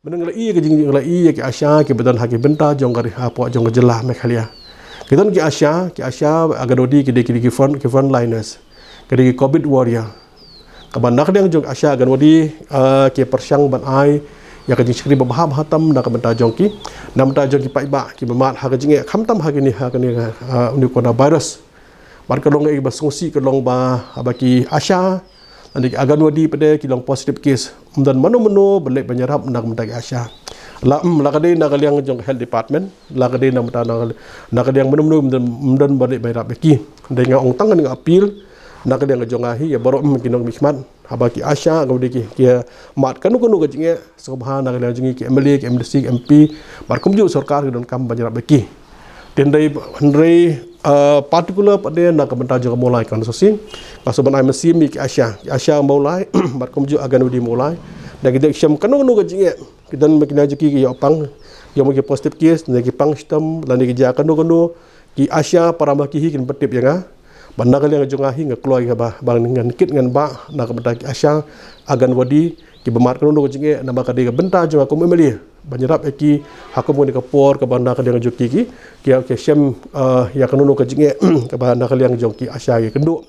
Menengla iya ke jing la iya ke Asia ke bedan haki benta jong kari apa jong jelah mekhalia. Kita ki Asia agadodi ke ki front liners. Ke COVID warrior. Kaban nak yang jong Asia agadodi ke persyang ban ai ya ke jing skri babah hatam nak benta jong ki. Nam ta jong ki paiba ki bemat ha ke jing khamtam ha ni uni coronavirus. Bar kalong ai basungsi kalong ba abaki Asia nanti agan wadi pada kilong positif case dan mano balik penyerap nak mentagi Asia la kadai nak yang jong health department la kadai nak yang mano dan balik penyerap beki dengan ong tang dengan apil nak yang jong ahi ya baru kinong mikmat habaki Asia kemudian ki mat kanu gajinge subhan nak yang jingi ki MLA ki MDC MP bar kumju sarkar dan kam penyerap beki tendai particular pada nak kebentar juga mulai kan sosi kasoban ai mesim ki Asia mulai bar komju agan udi mulai dan kita syam kanu gajinge kita makin aja ki opang yang mungkin positif case dan ki pang sistem dan ki ja kanu ki Asia para maki kin petip ya bandar kali yang jongahi ngkeluar ka bang dengan kit ngan ba nak kebentar ki Asia agan wadi ki bemar kanu gajinge nama kadi kebentar juga aku memeli banyerap eki hakum ni kapor ke bandar kali yang joki ki syam ya kanu gajinge ke bandar kali yang joki Asia ki kenduk